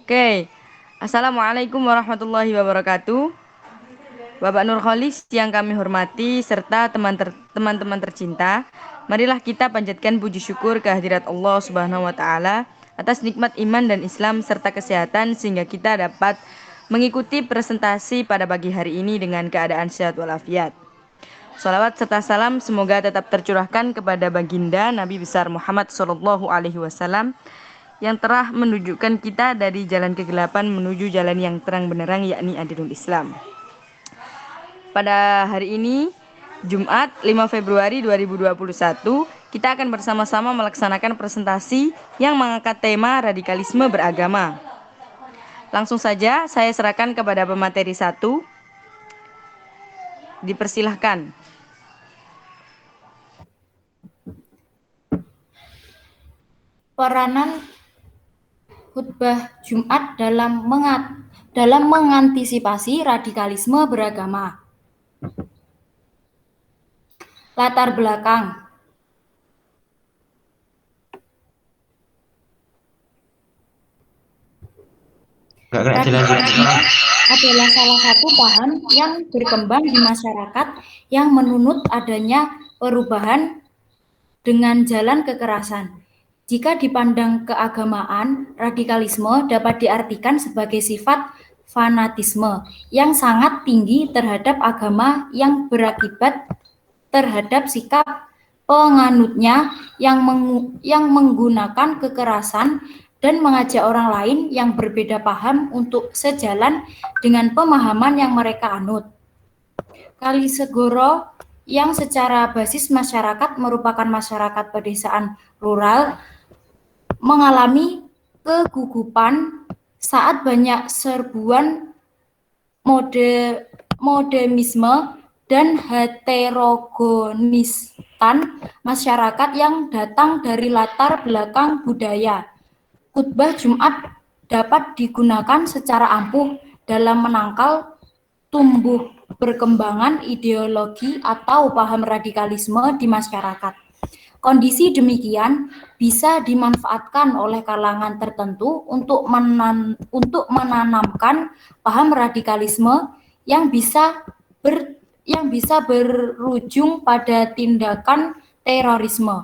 Oke, Assalamualaikum warahmatullahi wabarakatuh. Bapak Nurholis yang kami hormati serta teman-teman tercinta, marilah kita panjatkan puji syukur kehadirat Allah Subhanahu wa taala atas nikmat iman dan Islam serta kesehatan sehingga kita dapat mengikuti presentasi pada pagi hari ini dengan keadaan sehat walafiat. Salawat serta salam semoga tetap tercurahkan kepada baginda Nabi besar Muhammad SAW yang telah menunjukkan kita dari jalan kegelapan menuju jalan yang terang benderang, yakni Adilul Islam. Pada hari ini, Jumat 5 Februari 2021, kita akan bersama-sama melaksanakan presentasi yang mengangkat tema radikalisme beragama. Langsung saja saya serahkan kepada pemateri 1. Dipersilahkan. Peranan khutbah Jumat dalam mengantisipasi radikalisme beragama. Latar belakang. Radikalisme adalah salah satu paham yang berkembang di masyarakat yang menunut adanya perubahan dengan jalan kekerasan. Jika dipandang keagamaan, radikalisme dapat diartikan sebagai sifat fanatisme yang sangat tinggi terhadap agama yang berakibat terhadap sikap penganutnya yang menggunakan kekerasan dan mengajak orang lain yang berbeda paham untuk sejalan dengan pemahaman yang mereka anut. Kalisegoro yang secara basis masyarakat merupakan masyarakat pedesaan rural mengalami kegugupan saat banyak serbuan modernisme dan heterogenistan masyarakat yang datang dari latar belakang budaya. Khutbah Jumat dapat digunakan secara ampuh dalam menangkal tumbuh perkembangan ideologi atau paham radikalisme di masyarakat. Kondisi demikian bisa dimanfaatkan oleh kalangan tertentu untuk menanamkan paham radikalisme yang bisa berujung pada tindakan terorisme.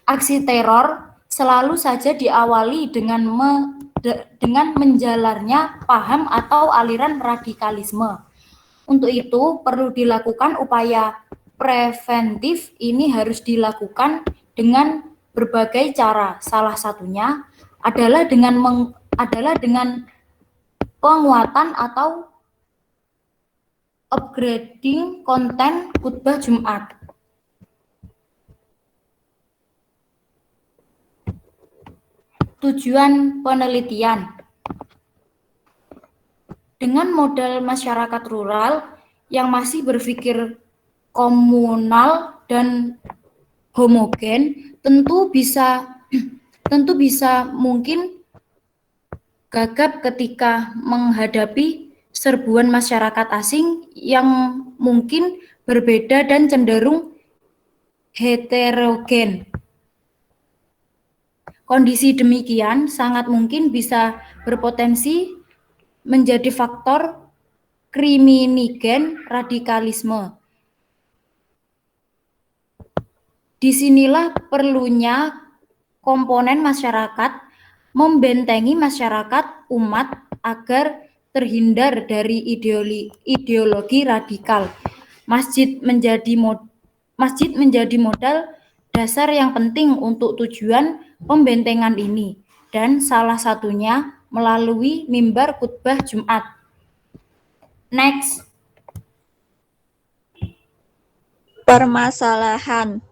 Aksi teror selalu saja diawali dengan menjalarnya paham atau aliran radikalisme. Untuk itu perlu dilakukan upaya preventif. Ini harus dilakukan dengan berbagai cara. Salah satunya adalah dengan penguatan atau upgrading konten khutbah Jumat. Tujuan penelitian. Dengan modal masyarakat rural yang masih berpikir komunal dan homogen, tentu bisa mungkin gagap ketika menghadapi serbuan masyarakat asing yang mungkin berbeda dan cenderung heterogen. Kondisi demikian sangat mungkin bisa berpotensi menjadi faktor kriminigen radikalisme. Disinilah perlunya komponen masyarakat membentengi masyarakat umat agar terhindar dari ideologi radikal. Masjid menjadi modal dasar yang penting untuk tujuan pembentengan ini, dan salah satunya melalui mimbar khutbah Jumat. Next. Permasalahan.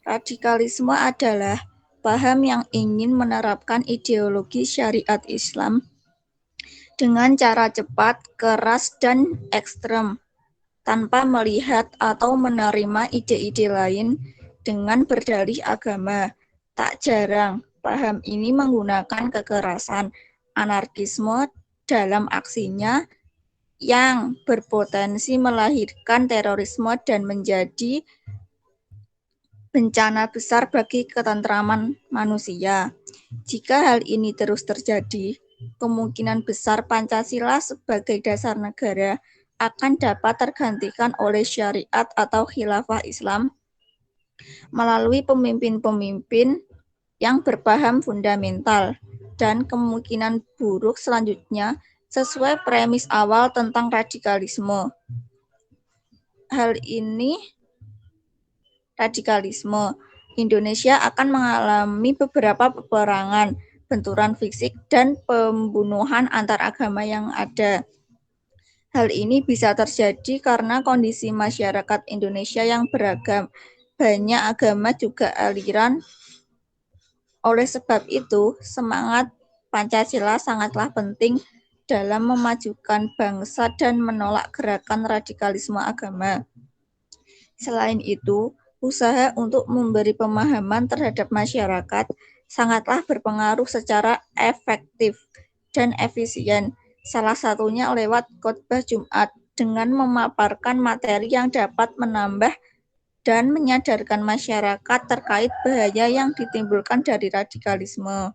Radikalisme adalah paham yang ingin menerapkan ideologi syariat Islam dengan cara cepat, keras, dan ekstrem, tanpa melihat atau menerima ide-ide lain dengan berdalih agama. Tak jarang, paham ini menggunakan kekerasan, anarkisme dalam aksinya yang berpotensi melahirkan terorisme dan menjadi bencana besar bagi ketentraman manusia. Jika hal ini terus terjadi, kemungkinan besar Pancasila sebagai dasar negara akan dapat tergantikan oleh syariat atau khilafah Islam melalui pemimpin-pemimpin yang berpaham fundamental, dan kemungkinan buruk selanjutnya sesuai premis awal tentang radikalisme. Indonesia akan mengalami beberapa peperangan, benturan fisik, dan pembunuhan antar agama yang ada. Hal ini bisa terjadi karena kondisi masyarakat Indonesia yang beragam, banyak agama juga aliran. Oleh sebab itu, semangat Pancasila sangatlah penting dalam memajukan bangsa dan menolak gerakan radikalisme agama. Selain itu, usaha untuk memberi pemahaman terhadap masyarakat sangatlah berpengaruh secara efektif dan efisien, salah satunya lewat khotbah Jumat dengan memaparkan materi yang dapat menambah dan menyadarkan masyarakat terkait bahaya yang ditimbulkan dari radikalisme.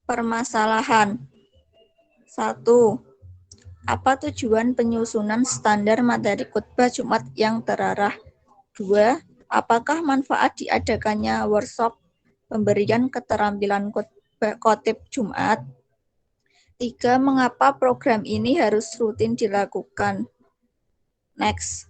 Permasalahan 1. Apa tujuan penyusunan standar materi khotbah Jumat yang terarah? 2. Apakah manfaat diadakannya workshop pemberian keterampilan khotib Jumat? 3. Mengapa program ini harus rutin dilakukan? Next.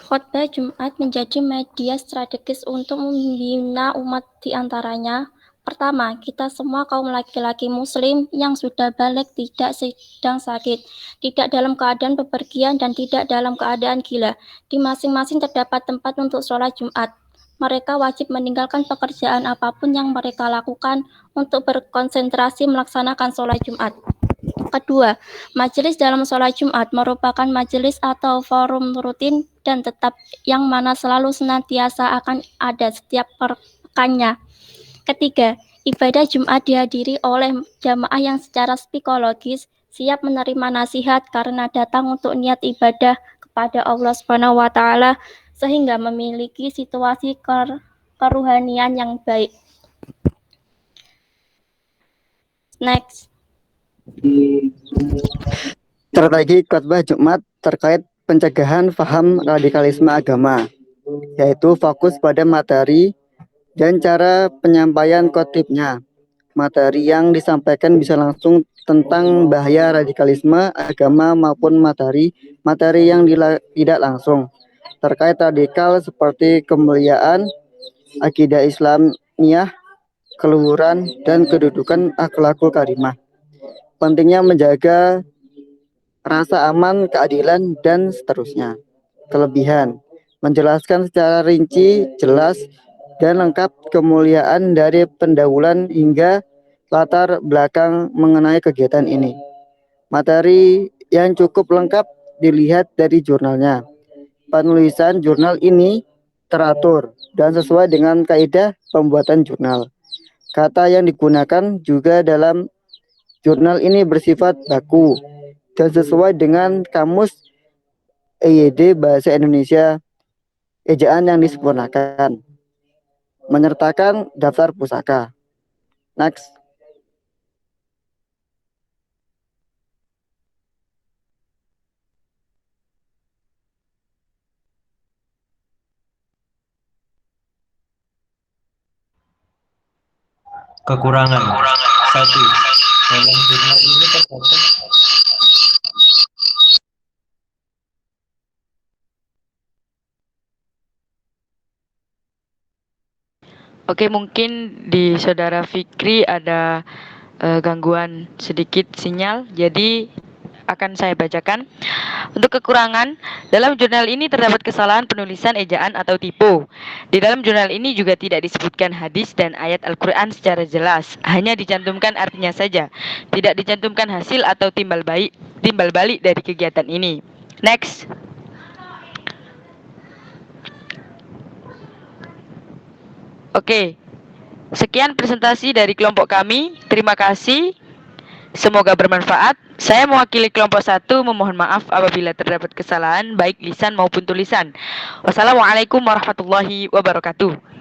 Khotbah Jumat menjadi media strategis untuk membina umat di antaranya. Pertama, kita semua kaum laki-laki muslim yang sudah balik tidak sedang sakit, tidak dalam keadaan bepergian dan tidak dalam keadaan gila. Di masing-masing terdapat tempat untuk sholat Jumat. Mereka wajib meninggalkan pekerjaan apapun yang mereka lakukan untuk berkonsentrasi melaksanakan sholat Jumat. Kedua, majelis dalam sholat Jumat merupakan majelis atau forum rutin dan tetap yang mana selalu senantiasa akan ada setiap pekannya. Ketiga, ibadah Jumat dihadiri oleh jamaah yang secara psikologis siap menerima nasihat karena datang untuk niat ibadah kepada Allah Subhanahu wa Ta'ala, sehingga memiliki situasi keruhanian yang baik. Next. Strategi khotbah Jumat terkait pencegahan paham radikalisme agama, yaitu fokus pada materi dan cara penyampaian khotibnya. Materi yang disampaikan bisa langsung tentang bahaya radikalisme agama maupun materi yang tidak langsung terkait radikal seperti kemuliaan, akidah Islamiyah, keluhuran, dan kedudukan akhlakul karimah. Pentingnya menjaga rasa aman, keadilan, dan seterusnya. Kelebihan: menjelaskan secara rinci, jelas, dan lengkap kemuliaan dari pendahuluan hingga latar belakang mengenai kegiatan ini. Materi yang cukup lengkap dilihat dari jurnalnya. Penulisan jurnal ini teratur dan sesuai dengan kaidah pembuatan jurnal. Kata yang digunakan juga dalam jurnal ini bersifat baku dan sesuai dengan kamus EYD Bahasa Indonesia ejaan yang disempurnakan. Menyertakan daftar pusaka. Next. Kekurangan. 1. Dalam jurnal ini terdapat Oke, mungkin di saudara Fikri ada gangguan sedikit sinyal, jadi akan saya bacakan. Untuk kekurangan, dalam jurnal ini terdapat kesalahan penulisan, ejaan, atau tipe. Di dalam jurnal ini juga tidak disebutkan hadis dan ayat Al-Quran secara jelas, hanya dicantumkan artinya saja. Tidak dicantumkan hasil atau timbal balik dari kegiatan ini. Next. Oke, sekian presentasi dari kelompok kami. Terima kasih. Semoga bermanfaat. Saya mewakili kelompok 1 memohon maaf apabila terdapat kesalahan baik lisan maupun tulisan. Wassalamualaikum warahmatullahi wabarakatuh.